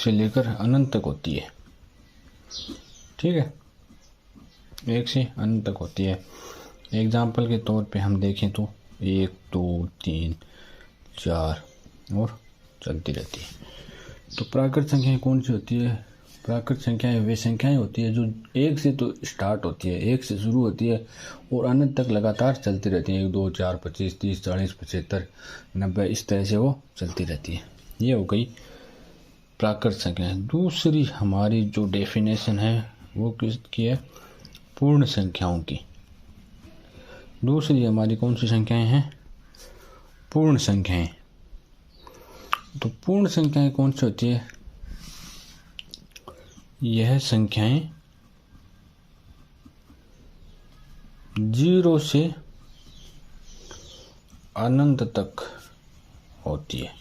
से लेकर अनंत तक होती है। ठीक है, 1 से अनंत तक होती है। एग्जाम्पल के तौर पे हम देखें तो 1 2 3 4 और चलती रहती है। तो प्राकृत संख्याएं कौन सी होती है? प्राकृत संख्याएं वे संख्याएं होती है जो 1 से तो स्टार्ट होती है, 1 से शुरू होती है और अनंत तक लगातार चलती रहती है। 1 2 4 25 30 40 75 90 इस तरह से वो चलती रहती है। ये हो गई प्राकृत संख्याएं। दूसरी हमारी जो डेफिनेशन है वो किसकी है? पूर्ण संख्याओं की। दूसरी हमारी कौन सी संख्याएं हैं? पूर्ण संख्याएं। तो पूर्ण संख्याएं कौन सी होती है? यह संख्याएं 0 से अनंत तक होती है।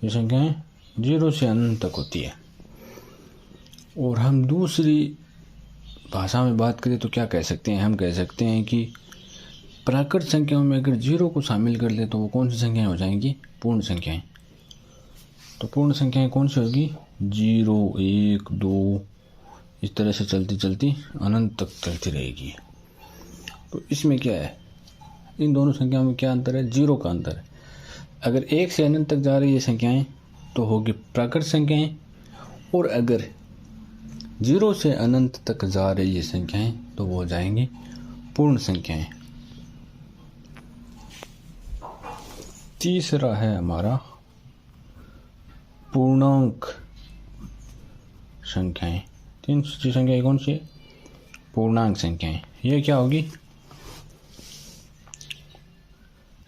ये संख्याएं 0 से अनंत तक होती है। और हम दूसरी भाषा में बात करें तो क्या कह सकते हैं? हम कह सकते हैं कि प्राकृत संख्याओं में अगर 0 को शामिल कर ले तो वो कौन सी संख्याएं हो जाएंगी? पूर्ण संख्याएं। तो पूर्ण संख्याएं कौन सी होगी? 0 1 2 इस तरह से चलती चलती अनंत तक चलती रहेगी। तो इसमें क्या है? इन दोनों संख्याओं में क्या अंतर है? 0 का अंतर है। अगर 1 से अनंत तक जा रही है संख्याएं तो होगी प्राकृत संख्याएं, और अगर 0 से अनंत तक जा रही है संख्याएं तो वो हो जाएंगी पूर्ण संख्याएं। तीसरा है हमारा पूर्णांक संख्याएं। तीसरी संख्या कौन सी है? पूर्णांक संख्याएं। ये क्या होगी?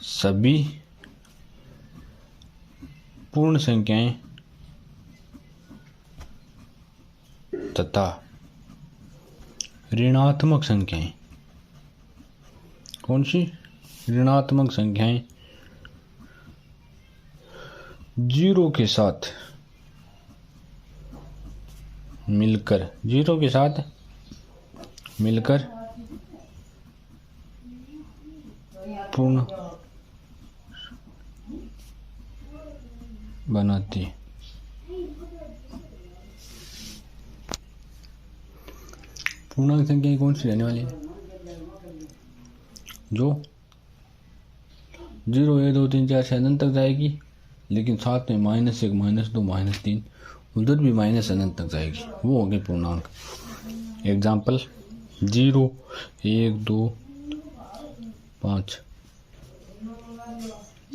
सभी पूर्ण संख्याएं तथा ऋणात्मक संख्याएं। कौन सी? ऋणात्मक संख्याएं 0 के साथ मिलकर, 0 के साथ मिलकर पूर्ण बनाती है। पूर्णांक संख्या कौन सी रहने वाली है? जो 0 1 2 3 4 से अनंत तक जाएगी, लेकिन साथ में -1 -2 -3 उधर भी माइनस अनंत तक जाएगी, वो होगी पूर्णांक। एग्जाम्पल 0 1 2 5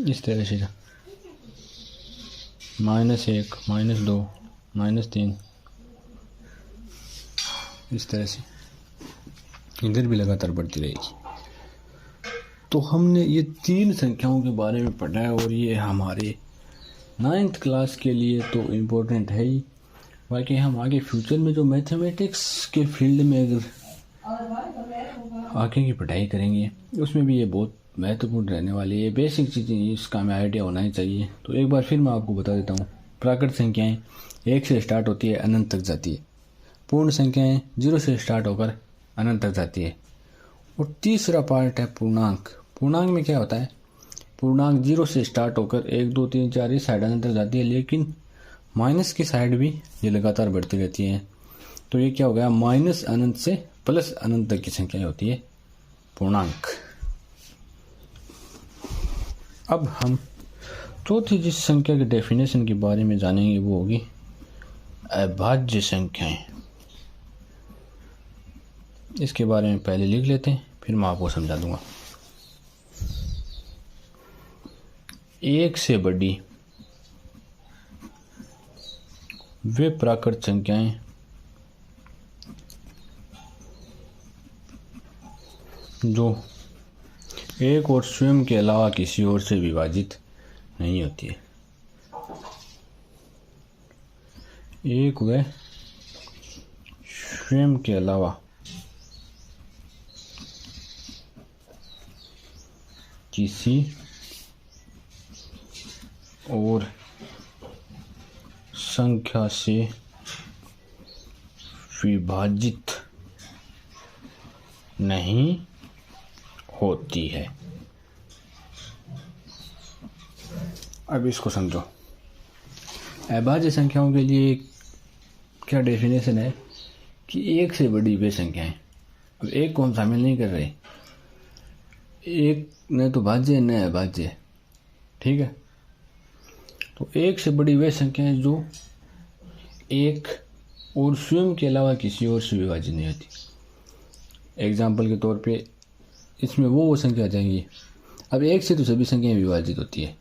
इस तरह से, -1 -2 -3 इस तरह से इधर भी लगातार बढ़ती रहेगी। तो हमने ये 3 संख्याओं के बारे में पढ़ा है और ये हमारे 9th क्लास के लिए तो इम्पोर्टेंट है ही। बाकी हम आगे फ्यूचर में जो मैथमेटिक्स के फील्ड में अगर आगे की पढ़ाई करेंगे उसमें भी ये बहुत महत्वपूर्ण रहने वाली है। बेसिक चीज़ें इसका हमें आइडिया होना ही चाहिए। तो एक बार फिर मैं आपको बता देता हूँ। प्राकृत संख्याएं 1 से स्टार्ट होती है, अनंत तक जाती है। पूर्ण संख्याएं 0 से स्टार्ट होकर अनंत तक जाती है। और तीसरा पार्ट है पूर्णांक। पूर्णांक में क्या होता है? पूर्णांक 0 से स्टार्ट होकर 1 2 3 4 इस साइड अनंत तक जाती है, लेकिन माइनस की साइड भी ये लगातार बढ़ती रहती है। तो ये क्या हो गया? माइनस अनंत से प्लस अनंत तक की संख्या होती है पूर्णांक। अब हम चौथी जिस संख्या के डेफिनेशन के बारे में जानेंगे वो होगी अभाज्य संख्याएं। इसके बारे में पहले लिख लेते हैं, फिर मैं आपको समझा दूंगा। 1 से बड़ी वे प्राकृत संख्याएं जो 1 और स्वयं के अलावा किसी और से विभाजित नहीं होती है। 1 व स्वयं के अलावा किसी और संख्या से विभाजित नहीं होती है। अब इसको समझो। अभाज्य संख्याओं के लिए क्या डेफिनेशन है कि एक से बड़ी वे संख्याएं। अब एक को हम शामिल नहीं कर रहे, एक न तो भाज्य न अभाज्य, ठीक है। तो एक से बड़ी वे संख्याएं जो एक और स्वयं के अलावा किसी और से विभाजित नहीं होती। एग्जाम्पल के तौर पे इसमें वो संख्या आ जाएंगी। अब एक से तो सभी संख्याएं विभाजित होती है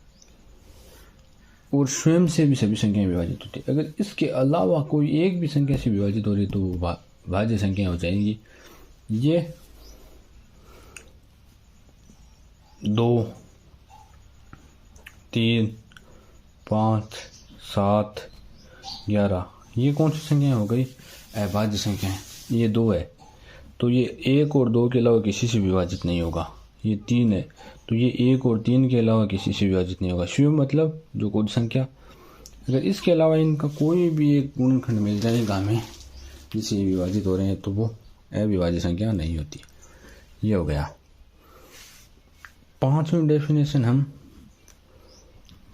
और स्वयं से भी सभी संख्याएं विभाजित होती है। अगर इसके अलावा कोई एक भी संख्या से विभाजित हो रही तो वो भाज्य संख्याएं हो जाएंगी। ये 2, 3, 5, 7, 11 ये कौन सी संख्याएं हो गई? अभाज्य संख्याएं। ये 2 है तो ये 1 और 2 के अलावा किसी से विभाजित नहीं होगा। ये 3 है तो ये 1 और 3 के अलावा किसी से विभाजित नहीं होगा। स्वयं मतलब जो कुल संख्या, अगर इसके अलावा इनका कोई भी एक गुणनखंड मिल जाएगा हमें जिससे विभाजित हो रहे हैं तो वो अविभाज्य संख्या नहीं होती। ये हो गया। 5वीं डेफिनेशन हम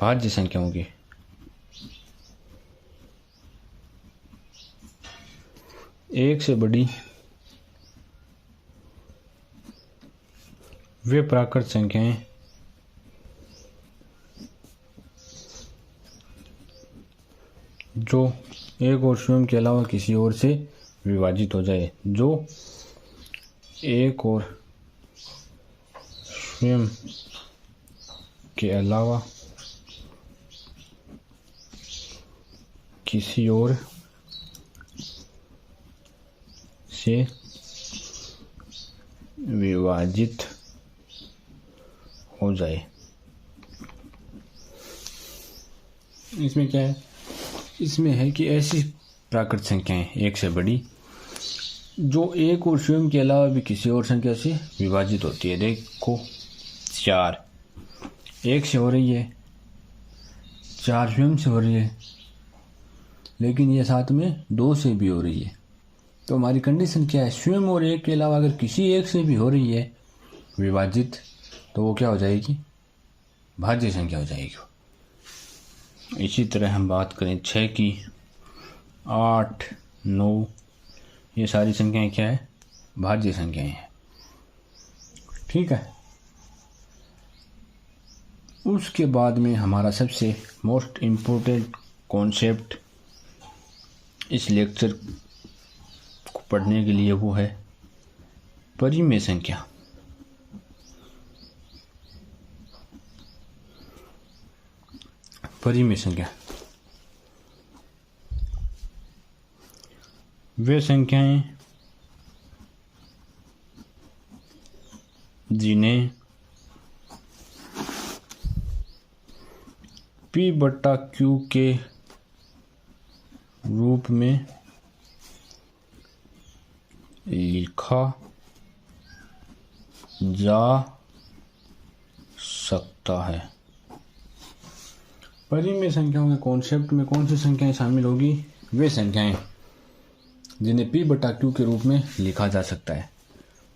भाज्य संख्याओं की। एक से बड़ी वे प्राकृत संख्याएं जो एक और स्वयं के अलावा किसी और से विभाजित हो जाए। जो एक और स्वयं के अलावा किसी और से विभाजित हो जाए। इसमें क्या है? इसमें है कि ऐसी प्राकृत संख्याएं एक से बड़ी जो एक और स्वयं के अलावा भी किसी और संख्या से विभाजित होती है। देखो 4 एक से हो रही है, 4 स्वयं से हो रही है, लेकिन ये साथ में 2 से भी हो रही है। तो हमारी कंडीशन क्या है? स्वयं और एक के अलावा अगर किसी एक से भी हो रही है विभाजित तो वो क्या हो जाएगी? भाज्य संख्या हो जाएगी। इसी तरह हम बात करें 6 की, 8, 9 ये सारी संख्याएं क्या है? भाज्य संख्याएं हैं, ठीक है। उसके बाद में हमारा सबसे मोस्ट इम्पोर्टेंट कॉन्सेप्ट इस लेक्चर को पढ़ने के लिए वो है परिमेय संख्या। परिमेय संख्या वे संख्याएं जिन्हें P/Q के रूप में लिखा जा सकता है। परिमेय संख्याओं के कॉन्सेप्ट में कौन सी संख्याएं शामिल होगी? वे संख्याएं जिन्हें P/Q के रूप में लिखा जा सकता है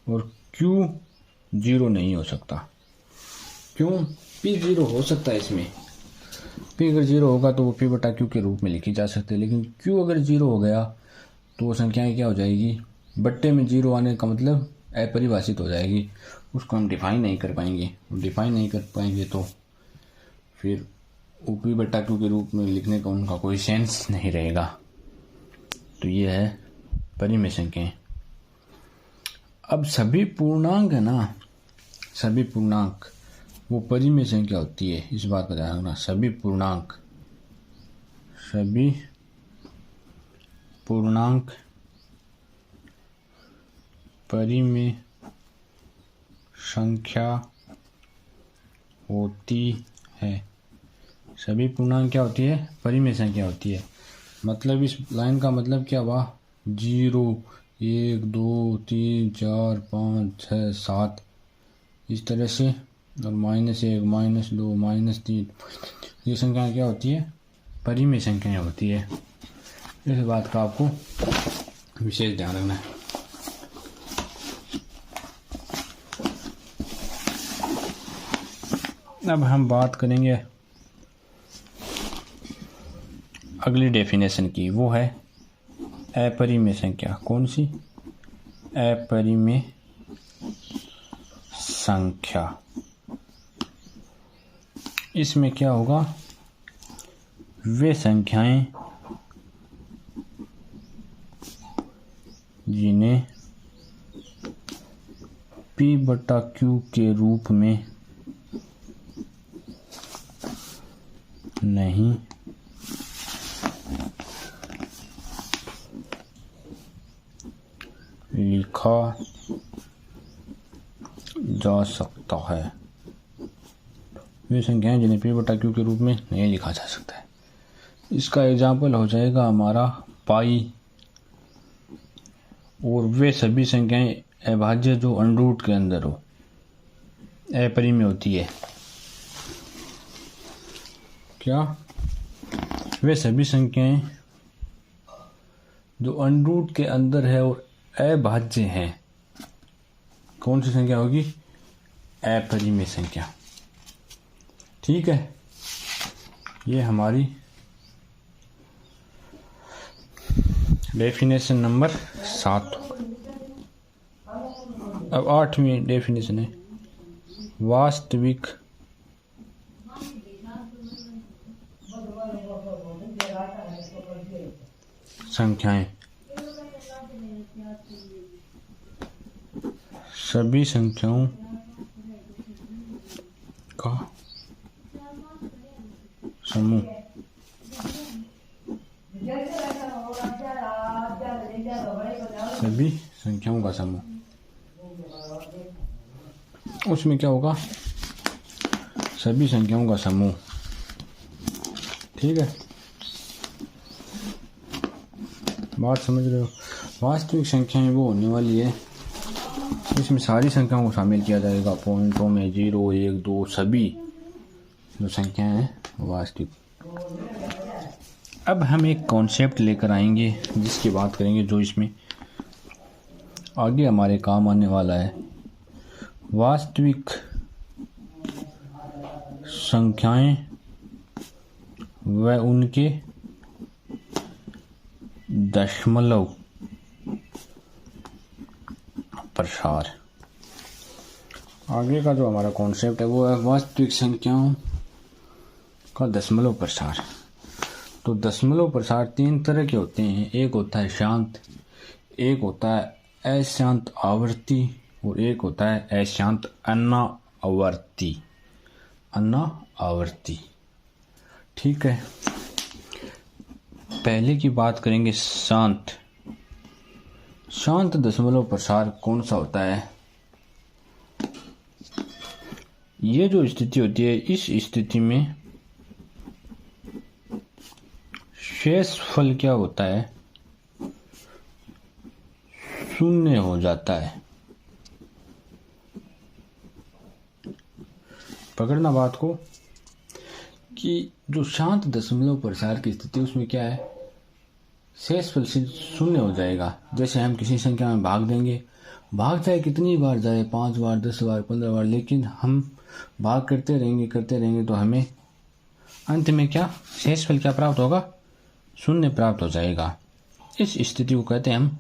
और Q 0 नहीं हो सकता। क्यों? P 0 हो सकता है इसमें। P अगर 0 होगा तो वो P/Q के रूप में लिखी जा सकती है, लेकिन Q अगर 0 हो गया तो वो संख्याएं क्या हो जाएगी? बट्टे में 0 आने का मतलब अपरिभाषित हो जाएगी, उसको हम डिफाइन नहीं कर पाएंगे। डिफाइन नहीं कर पाएंगे तो फिर P/Q के रूप में लिखने का उनका कोई सेंस नहीं रहेगा। तो ये है परिमेय संख्याएं। अब सभी पूर्णांक है ना, सभी पूर्णांक वो परिमेय संख्या होती है, इस बात का ध्यान रखना। सभी पूर्णांक परिमेय संख्या होती है। सभी पूर्णांक क्या होती है? परिमेय संख्या होती है। मतलब इस लाइन का मतलब क्या हुआ? 0, 1, 2, 3, 4, 5, 6, 7 इस तरह से, और -1, -2, -3 ये संख्याएं क्या होती है? परिमेय संख्याएं होती है। इस बात का आपको विशेष ध्यान रखना है। अब हम बात करेंगे अगली डेफिनेशन की, वो है अपरिमेय संख्या। कौन सी? अपरिमेय संख्या। इसमें क्या होगा? वे संख्याएं जिन्हें P/Q के रूप में नहीं लिखा जा सकता है। वे संख्याएं जिन्हें P/Q के रूप में नहीं लिखा जा सकता है। इसका एग्जाम्पल हो जाएगा हमारा पाई। और वे सभी संख्याएं अभाज्य जो अंडरूट के अंदर हो, अपरिमेय होती है। क्या? वे सभी संख्याएं जो अंडरूट के अंदर है और अभाज्य है। कौन सी संख्या होगी? अपरिमेय संख्या। ठीक है, ये हमारी डेफिनेशन नंबर 7। अब 8वीं डेफिनेशन है वास्तविक संख्याएं। सभी संख्याओं का समूह। सभी संख्याओं का समूह। उसमें क्या होगा? सभी संख्याओं का समूह। ठीक है, बात समझ रहे हो? वास्तविक संख्याएं वो होने वाली है इसमें सारी संख्याओं को शामिल किया जाएगा, पॉइंटों में 0, 1, 2 सभी जो संख्याएं हैं वास्तविक। अब हम एक कॉन्सेप्ट लेकर आएंगे जिसकी बात करेंगे, जो इसमें आगे हमारे काम आने वाला है। वास्तविक संख्याएं व उनके दशमलव प्रसार। आगे का जो हमारा कॉन्सेप्ट है वो है वास्तविक संख्याओं का दशमलव प्रसार। तो दशमलव प्रसार 3 तरह के होते हैं। एक होता है शांत, एक होता है अशांत आवर्ती और एक होता है अशांत अनावर्ती। ठीक है, पहले की बात करेंगे शांत। शांत दशमलव प्रसार कौन सा होता है? ये जो स्थिति होती है, इस स्थिति में शेषफल क्या होता है? शून्य हो जाता है। पकड़ना बात को कि जो शांत दशमलव प्रसार की स्थिति, उसमें क्या है? शेषफल शून्य हो जाएगा। जैसे हम किसी संख्या में भाग देंगे, भाग चाहे कितनी बार जाए, 5 बार, 10 बार, 15 बार, लेकिन हम भाग करते रहेंगे तो हमें अंत में क्या शेषफल क्या प्राप्त होगा? शून्य प्राप्त हो जाएगा। इस स्थिति को कहते हैं हम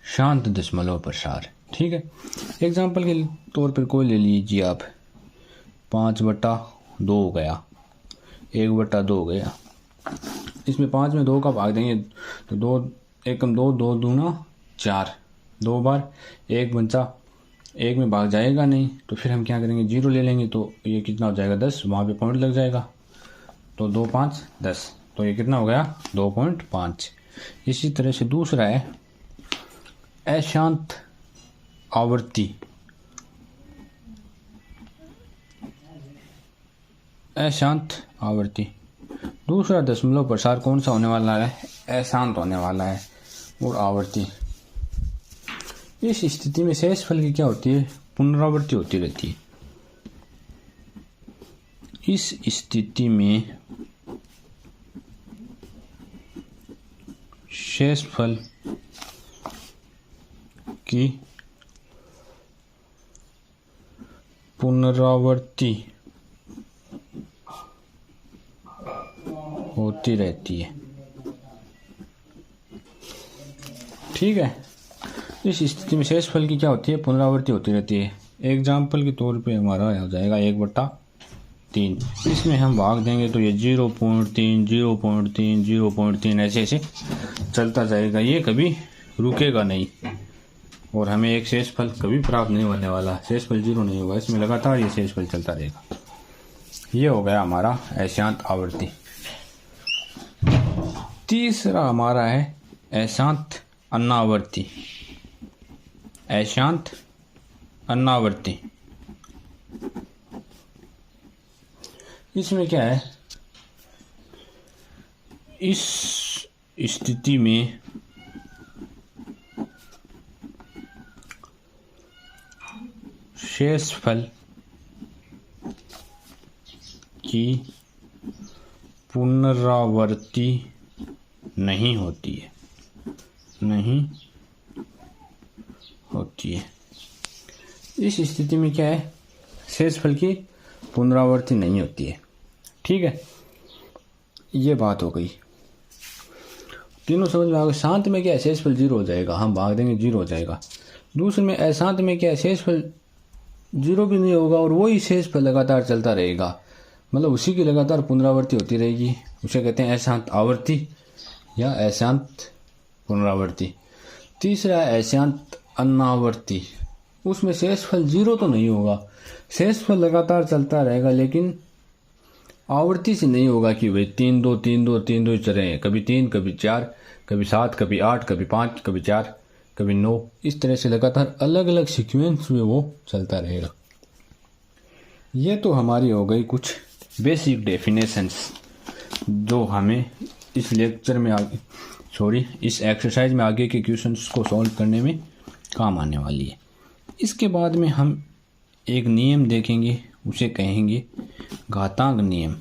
शांत दशमलव प्रसार। ठीक है, एग्जाम्पल के तौर पर कोई ले लीजिए आप, 5/2 हो गया, 1/2 हो गया। इसमें 5 में 2 का भाग देंगे तो 2 एकम 2, 2 दूना 4, 2 बार 1 बचा, 1 में भाग जाएगा नहीं, तो फिर हम क्या करेंगे? 0 ले लेंगे, तो ये कितना हो जाएगा? 10। वहाँ पे पॉइंट लग जाएगा, तो 2, 5, 10, तो ये कितना हो गया? 2.5। इसी तरह से दूसरा है अशांत आवर्ती। अशांत आवर्ती दूसरा दशमलव प्रसार कौन सा होने वाला है? अशांत होने वाला है और आवर्ती। इस स्थिति में शेषफल की क्या होती है? पुनरावृत्ति होती रहती है। इस स्थिति में शेषफल की पुनरावृत्ति होती रहती है। ठीक है। इस स्थिति में शेषफल की क्या होती है, पुनरावृत्ति होती रहती है। एग्जाम्पल के तौर पे हमारा हो जाएगा 1/3। इसमें हम भाग देंगे तो ये 0.3 0.3 0.3 ऐसे ऐसे चलता जाएगा, ये कभी रुकेगा नहीं और हमें एक शेषफल कभी प्राप्त नहीं होने वाला। शेषफल 0 नहीं होगा, इसमें लगातार ये शेषफल चलता रहेगा। ये हो गया हमारा अशांत आवर्ती। तीसरा हमारा है अशांत अनावर्ती। अशांत अनावर्ती, इसमें क्या है, इस स्थिति में शेषफल की पुनरावृत्ति नहीं होती है, नहीं होती है। इस स्थिति में क्या है, शेषफल की पुनरावृत्ति नहीं होती है। ठीक है, ये बात हो गई। तीनों समझ में आ गए। शांत में क्या है, शेषफल 0 हो जाएगा, हम भाग देंगे 0 हो जाएगा। दूसरे में अशांत में क्या है, शेषफल 0 भी नहीं होगा और वही शेषफल लगातार चलता रहेगा, मतलब उसी की लगातार पुनरावृत्ति होती रहेगी। उसे कहते हैं अशांत आवर्ती या अशांत पुनरावृत्ति। तीसरा है अशांत अनावर्ती। उसमें शेषफल 0 तो नहीं होगा, शेषफल लगातार चलता रहेगा, लेकिन आवर्ती से नहीं होगा कि भाई 3 2 3 2 3 2 चल रहे हैं, कभी 3 कभी 4 कभी 7 कभी 8 कभी 5 कभी 4 कभी 9, इस तरह से लगातार अलग अलग सीक्वेंस में वो चलता रहेगा। ये तो हमारी हो गई कुछ बेसिक डेफिनेशंस जो हमें इस लेक्चर में आगे इस एक्सरसाइज में आगे के क्वेश्चंस को सॉल्व करने में काम आने वाली है। इसके बाद में हम एक नियम देखेंगे, उसे कहेंगे घातांक नियम,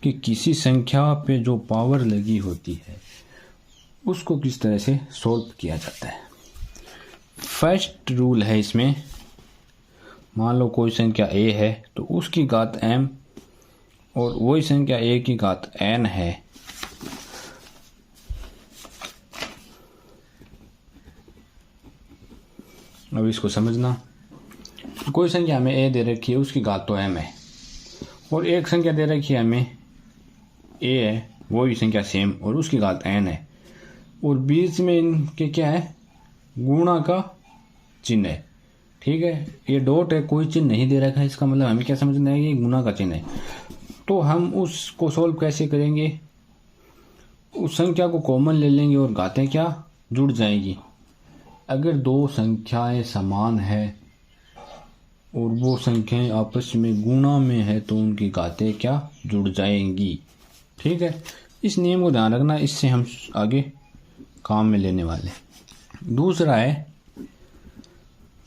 कि किसी संख्या पे जो पावर लगी होती है उसको किस तरह से सॉल्व किया जाता है। फर्स्ट रूल है इसमें, मान लो कोई संख्या a है तो उसकी घात m और वही संख्या a की घात n है। अब इसको समझना, कोई संख्या हमें a दे रखी है, उसकी घात तो m है, और एक संख्या दे रखी है हमें a है, वही संख्या सेम और उसकी घात n है, और बीच में इनके क्या है, गुणा का चिन्ह है। ठीक है, ये डॉट है, कोई चिन्ह नहीं दे रखा है, इसका मतलब हमें क्या समझना है कि गुणा का चिन्ह है। तो हम उसको सॉल्व कैसे करेंगे, उस संख्या को कॉमन ले लेंगे और घातें क्या जुड़ जाएंगी। अगर दो संख्याएं समान है और वो संख्याएं आपस में गुणा में है तो उनकी घातें क्या जुड़ जाएंगी। ठीक है, इस नियम को ध्यान रखना, इससे हम आगे काम में लेने वाले। दूसरा है,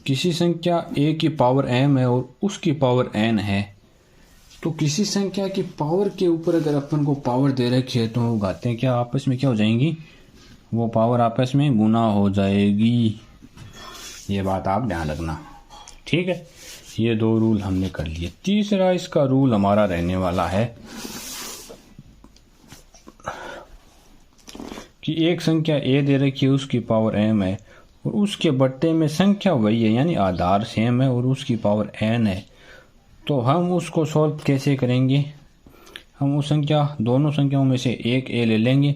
किसी संख्या a की पावर m है और उसकी पावर n है, तो किसी संख्या की पावर के ऊपर अगर अपन को पावर दे रखी है तो वो घातें क्या आपस में क्या हो जाएंगी, वो पावर आपस में गुना हो जाएगी। ये बात आप ध्यान रखना। ठीक है, ये दो रूल हमने कर लिए। तीसरा इसका रूल हमारा रहने वाला है कि एक संख्या a दे रखी है, उसकी पावर m है और उसके बट्टे में संख्या वही है, यानी आधार सेम है और उसकी पावर n है। तो हम उसको सॉल्व कैसे करेंगे, हम उस दोनों संख्याओं में से एक a ले लेंगे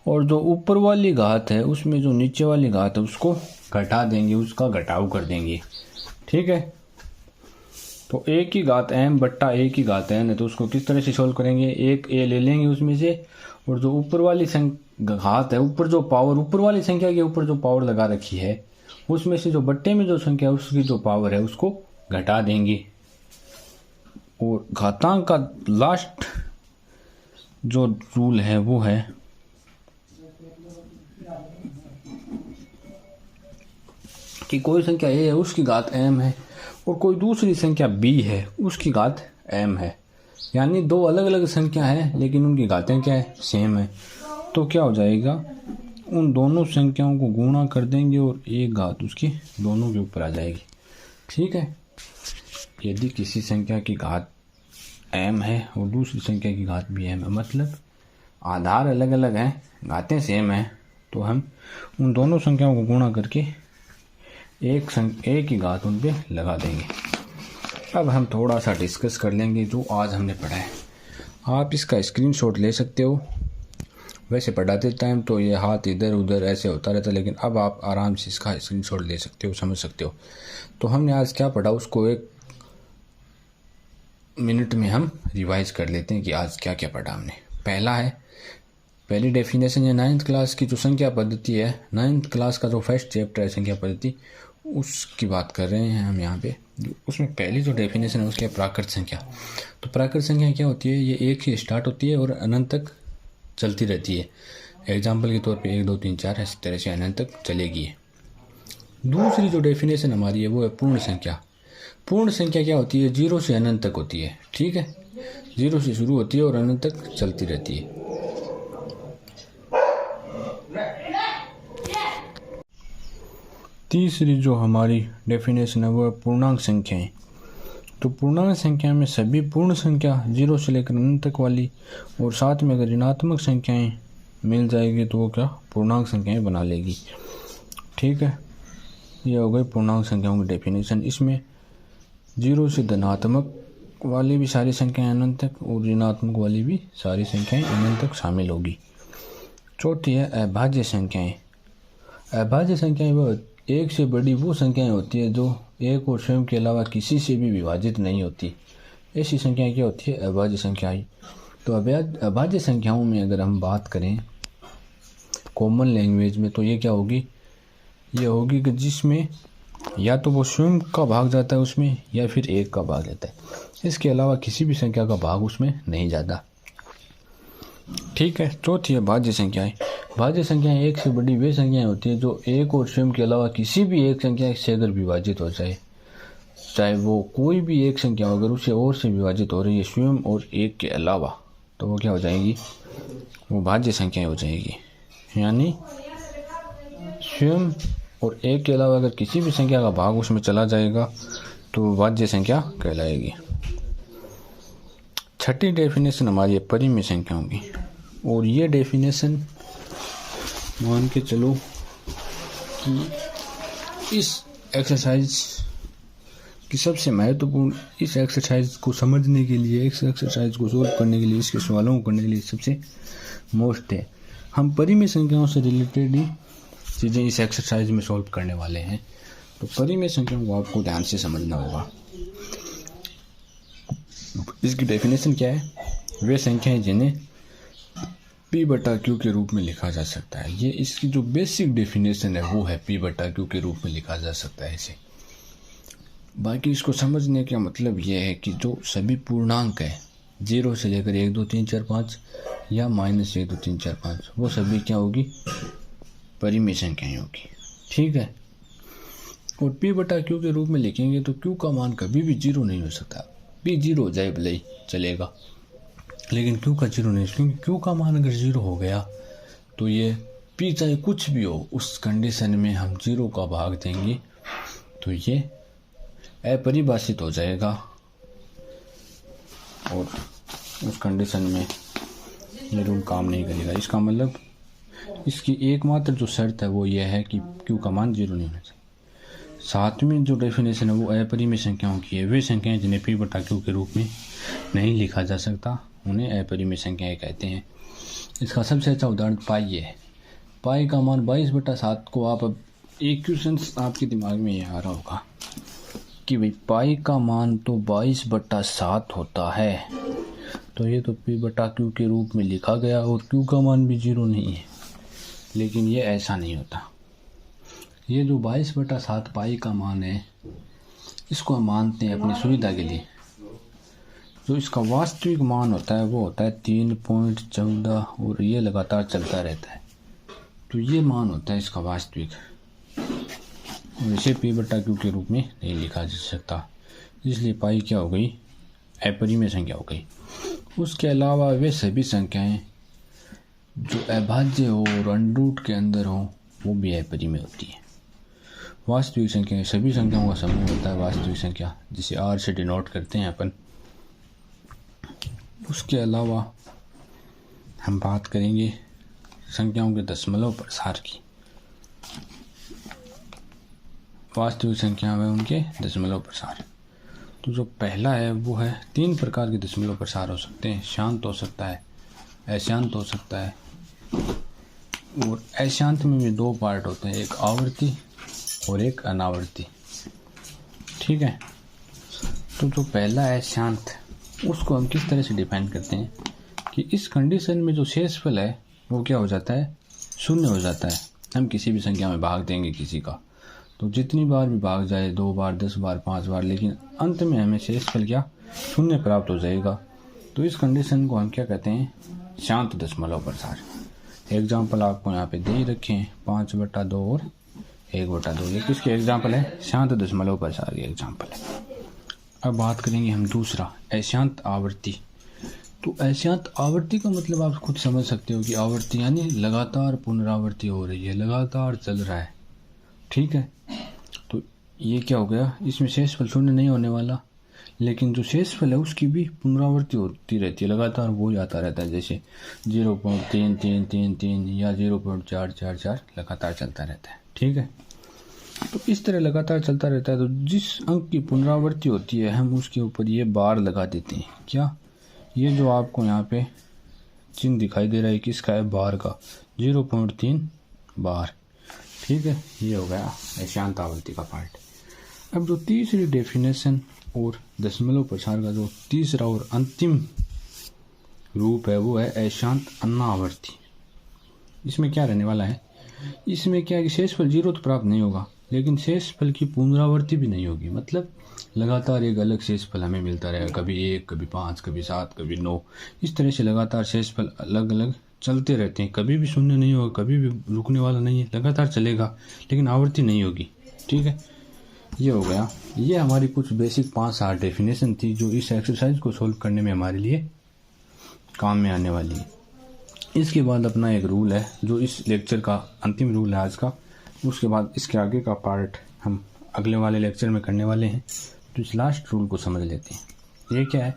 और जो ऊपर वाली घात है उसमें जो नीचे वाली घात है उसको घटा देंगे, उसका घटाव कर देंगे। ठीक है, तो a की घात m बट्टा a की घात n है, तो उसको किस तरह से सॉल्व करेंगे, एक a ले लेंगे उसमें से और जो ऊपर वाली घात है, ऊपर जो पावर, ऊपर वाली संख्या के ऊपर जो पावर लगा रखी है उसमें से जो बट्टे में जो संख्या है उसकी जो पावर है उसको घटा देंगे। और घातांक का लास्ट जो रूल है वो है कि कोई संख्या a है उसकी घात m है और कोई दूसरी संख्या b है उसकी घात m है, यानी दो अलग अलग संख्या है लेकिन उनकी घातें क्या है, सेम है। तो क्या हो जाएगा, उन दोनों संख्याओं को गुणा कर देंगे और एक घात उसकी दोनों के ऊपर आ जाएगी। ठीक है, यदि किसी संख्या की घात m है और दूसरी संख्या की घात भी m है, मतलब आधार अलग अलग है, घातें सेम है, तो हम उन दोनों संख्याओं को गुणा करके एक ही घात उन पे लगा देंगे। अब हम थोड़ा सा डिस्कस कर लेंगे जो आज हमने पढ़ा है। आप इसका स्क्रीनशॉट ले सकते हो। वैसे पढ़ाते टाइम तो ये हाथ इधर उधर ऐसे होता रहता है, लेकिन अब आप आराम से इसका स्क्रीनशॉट ले सकते हो, समझ सकते हो। तो हमने आज क्या पढ़ा उसको 1 मिनट में हम रिवाइज कर लेते हैं कि आज क्या क्या पढ़ा हमने। पहली डेफिनेशन है 9th क्लास की जो संख्या पद्धति है, 9th क्लास का जो फर्स्ट चैप्टर है संख्या पद्धति, उसकी बात कर रहे हैं हम यहाँ पे। उसमें पहली जो डेफिनेशन है उसकी है प्राकृत संख्या। तो प्राकृत संख्या क्या होती है? ये एक ही स्टार्ट होती है और अनंत तक चलती रहती है। एग्जाम्पल के तौर पे 1 2 3 4 इस तरह से अनंत तक चलेगी। दूसरी जो डेफिनेशन हमारी है वो है पूर्ण संख्या। पूर्ण संख्या क्या होती है? 0 से अनंत तक होती है, ठीक है। 0 से शुरू होती है और अनंत तक चलती रहती है। तीसरी जो हमारी डेफिनेशन है वो है पूर्णांक संख्याएं। तो पूर्णांक संख्या में सभी पूर्ण संख्या 0 से लेकर अनंत तक वाली, और साथ में अगर ऋणात्मक संख्याएं मिल जाएगी तो वो क्या पूर्णांक संख्याएं बना लेगी, ठीक है। ये हो गई पूर्णांक संख्याओं की डेफिनेशन। इसमें 0 से धनात्मक वाली भी सारी संख्याएं अनंत तक और ऋणात्मक वाली भी सारी संख्याएं अनंत तक शामिल होगी। चौथी है अभाज्य संख्याएं। अभाज्य संख्याएं वो एक से बड़ी वो संख्याएं होती है जो एक और स्वयं के अलावा किसी से भी विभाजित नहीं होती। ऐसी संख्याएं क्या होती है? अभाज्य संख्याएं। तो अभाज्य संख्याओं में अगर हम बात करें कॉमन लैंग्वेज में तो ये क्या होगी? ये होगी कि जिसमें या तो वो स्वयं का भाग जाता है उसमें या फिर एक का भाग जाता है। इसके अलावा किसी भी संख्या का भाग उसमें नहीं जाता, ठीक है। चौथी है भाज्य संख्याएं। भाज्य संख्याएं एक से बड़ी वे संख्याएं होती हैं जो एक और स्वयं के अलावा किसी भी एक संख्या से अगर विभाजित हो जाए, चाहे वो कोई भी एक संख्या हो, अगर उसे और से विभाजित हो रही है स्वयं और एक के अलावा, तो वो क्या हो जाएगी? वो भाज्य संख्याएं हो जाएगी। यानी स्वयं और एक के अलावा अगर किसी भी संख्या का भाग उसमें चला जाएगा तो वो भाज्य संख्या कहलाएगी। छठी डेफिनेशन हमारी है परिमेय संख्याओं की, और ये डेफिनेशन मान के चलो कि इस एक्सरसाइज की सबसे महत्वपूर्ण, इस एक्सरसाइज को समझने के लिए, इस एक्सरसाइज को सोल्व करने के लिए, इसके सवालों को करने के लिए सबसे मोस्ट है। हम परिमेय संख्याओं से रिलेटेड ही चीज़ें इस एक्सरसाइज में सॉल्व करने वाले हैं। तो परिमेय संख्याओं को आपको ध्यान से समझना होगा। इसकी डेफिनेशन क्या है? वे संख्याएं जिन्हें P/Q के रूप में लिखा जा सकता है। ये इसकी जो बेसिक डेफिनेशन है वो है P/Q के रूप में लिखा जा सकता है इसे। बाकी इसको समझने का मतलब ये है कि जो सभी पूर्णांक है 0 से लेकर 1 2 3 4 5 या -1 2 3 4 5, वो सभी क्या होगी? परिमेय संख्याएं होगी, ठीक है। और P/Q के रूप में लिखेंगे तो Q का मान कभी भी 0 नहीं हो सकता। P 0 हो जाए भले ही चलेगा, लेकिन Q का 0 नहीं, क्योंकि Q का मान अगर 0 हो गया तो ये P चाहे कुछ भी हो उस कंडीशन में हम 0 का भाग देंगे तो ये अपरिभाषित हो जाएगा, और उस कंडीशन में ये रूल काम नहीं करेगा। इसका मतलब इसकी एकमात्र जो शर्त है वो ये है कि Q का मान 0 नहीं होना चाहिए। सातवीं जो डेफिनेशन है वो अपरिमेय संख्याओं की है। वे संख्याएं जिन्हें P/Q के रूप में नहीं लिखा जा सकता उन्हें अपरिमेय संख्याएं कहते हैं। इसका सबसे अच्छा उदाहरण पाई है। पाई का मान 22/7 को आप अब इक्वेशन आपके दिमाग में ये आ रहा होगा कि भाई पाई का मान तो 22/7 होता है, तो ये तो P/Q के रूप में लिखा गया और Q का मान भी 0 नहीं है। लेकिन ये ऐसा नहीं होता। ये जो 22/7 पाई का मान है इसको हम मानते हैं अपनी सुविधा के लिए। जो इसका वास्तविक मान होता है वो होता है 3.14 और ये लगातार चलता रहता है। तो ये मान होता है इसका वास्तविक, और इसे P/Q के रूप में नहीं लिखा जा सकता। इसलिए पाई क्या हो गई? अपरिमेय संख्या हो गई। उसके अलावा वे सभी संख्याएं जो अभाज्य हो और अंडरूट के अंदर हो वो भी अपरिमेय होती है। वास्तविक संख्या सभी संख्याओं का समूह होता है वास्तविक संख्या, जिसे R से डिनोट करते हैं अपन। उसके अलावा हम बात करेंगे संख्याओं के दशमलव प्रसार की, वास्तविक संख्या में उनके दशमलव प्रसार। तो जो पहला है वो है 3 प्रकार के दशमलव प्रसार हो सकते हैं। शांत हो सकता है, अशांत हो सकता है, और अशांत में भी 2 पार्ट होते हैं, एक आवर्ती और एक अनावर्ती। ठीक है, तो जो पहला है शांत, उसको हम किस तरह से डिफाइन करते हैं कि इस कंडीशन में जो शेषफल है वो क्या हो जाता है, 0 हो जाता है। हम किसी भी संख्या में भाग देंगे किसी का, तो जितनी बार भी भाग जाए, 2 बार, 10 बार, 5 बार, लेकिन अंत में हमें शेषफल क्या, 0 प्राप्त हो जाएगा। तो इस कंडीशन को हम क्या कहते हैं, शांत दशमलव प्रसार। एग्जाम्पल आपको यहाँ पे दे ही रखे हैं, 5/2 और 1/2। ये किसके एग्जाम्पल है, शांत दशमलव प्रसार के एग्जाम्पल है। अब बात करेंगे हम दूसरा, अशांत आवर्ती। तो अशांत आवर्ती का मतलब आप खुद समझ सकते हो कि आवर्ती यानी लगातार पुनरावृत्ति हो रही है, लगातार चल रहा है। ठीक है, तो ये क्या हो गया, इसमें शेषफल 0 नहीं होने वाला, लेकिन जो शेषफल है उसकी भी पुनरावृत्ति होती रहती है, लगातार वो जाता रहता है, जैसे 0.3333 या 0.444 लगातार चलता रहता है। ठीक है, तो इस तरह लगातार चलता रहता है। तो जिस अंक की पुनरावृत्ति होती है हम उसके ऊपर ये बार लगा देते हैं। क्या, ये जो आपको यहाँ पे चिन्ह दिखाई दे रहा है किसका है, बार का, 0.3 बार। ठीक है, ये हो गया अशांत आवर्ती का पार्ट। अब जो तीसरी डेफिनेशन और दशमलव प्रसार का जो तीसरा और अंतिम रूप है वो है अशांत अनावर्ती। इसमें क्या रहने वाला है, इसमें क्या है कि शेषफल 0 तो प्राप्त नहीं होगा, लेकिन शेषफल की पुनरावृत्ति भी नहीं होगी। मतलब लगातार एक अलग शेषफल हमें मिलता रहेगा, कभी 1, कभी 5, कभी 7, कभी 9, इस तरह से लगातार शेषफल अलग अलग चलते रहते हैं। कभी भी 0 नहीं होगा, कभी भी रुकने वाला नहीं है, लगातार चलेगा, लेकिन आवर्ती नहीं होगी। ठीक है, ये हो गया। ये हमारी कुछ बेसिक 5-8 डेफिनेशन थी जो इस एक्सरसाइज को सोल्व करने में हमारे लिए काम में आने वाली है। इसके बाद अपना एक रूल है जो इस लेक्चर का अंतिम रूल है आज का। उसके बाद इसके आगे का पार्ट हम अगले वाले लेक्चर में करने वाले हैं। तो इस लास्ट रूल को समझ लेते हैं। ये क्या है,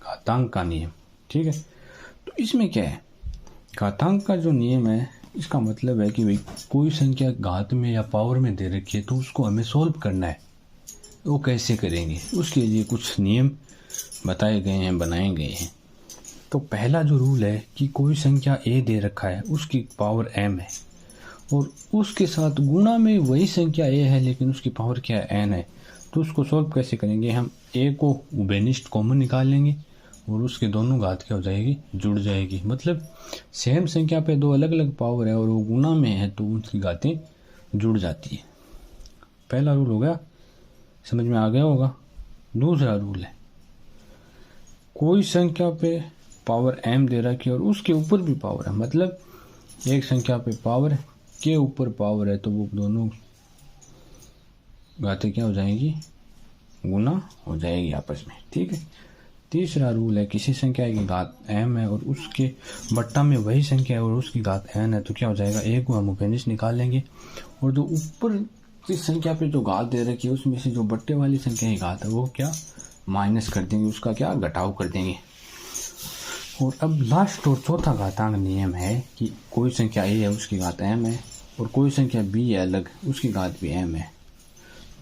घातांक का नियम। ठीक है, तो इसमें क्या है, घातांक का जो नियम है इसका मतलब है कि भाई कोई संख्या घात में या पावर में दे रखी है तो उसको हमें सोल्व करना है। वो कैसे करेंगे, उसके लिए कुछ नियम बताए गए हैं, बनाए गए हैं। तो पहला जो रूल है कि कोई संख्या a दे रखा है, उसकी पावर m है, और उसके साथ गुणा में वही संख्या a है लेकिन उसकी पावर क्या है, n है। तो उसको सोल्व कैसे करेंगे, हम a को उभयनिष्ठ कॉमन निकाल लेंगे और उसके दोनों घात क्या हो जाएगी, जुड़ जाएगी। मतलब सेम संख्या पे 2 अलग अलग पावर है और वो गुणा में है तो उनकी घातें जुड़ जाती है। पहला रूल हो गया, समझ में आ गया होगा। दूसरा रूल है, कोई संख्या पे पावर m दे रखी है और उसके ऊपर भी पावर है, मतलब एक संख्या पे पावर के ऊपर पावर है तो वो दोनों घातें क्या हो जाएंगी, गुना हो जाएगी आपस में। ठीक है, तीसरा रूल है, किसी संख्या की घात m है और उसके बट्टा में वही संख्या है और उसकी घात n है तो क्या हो जाएगा, एक को हम उभयनिष्ठ निकाल लेंगे और जो ऊपर इस संख्या पे जो घात दे रखी है उसमें से जो बट्टे वाली संख्या की घात है वो क्या माइनस कर देंगे, उसका क्या घटाव कर देंगे। और अब लास्ट और चौथा घातांक नियम है कि कोई संख्या a है उसकी घात m है और कोई संख्या b है अलग, उसकी घात भी m है।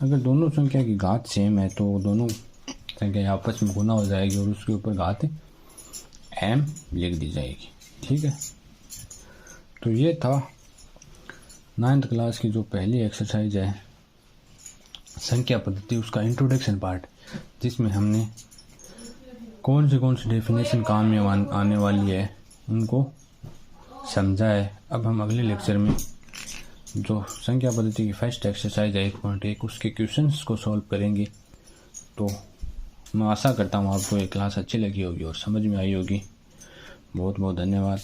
अगर दोनों संख्या की घात सेम है तो दोनों संख्या आपस में गुना हो जाएगी और उसके ऊपर घात m लिख दी जाएगी। ठीक है, तो ये था 9th क्लास की जो पहली एक्सरसाइज है संख्या पद्धति, उसका इंट्रोडक्शन पार्ट, जिसमें हमने कौन सी डेफिनेशन काम में आने वाली है उनको समझा है। अब हम अगले लेक्चर में जो संख्या पद्धति की फर्स्ट एक्सरसाइज है 1.1 उसके क्वेश्चंस को सॉल्व करेंगे। तो मैं आशा करता हूँ आपको ये क्लास अच्छी लगी होगी और समझ में आई होगी। बहुत बहुत धन्यवाद।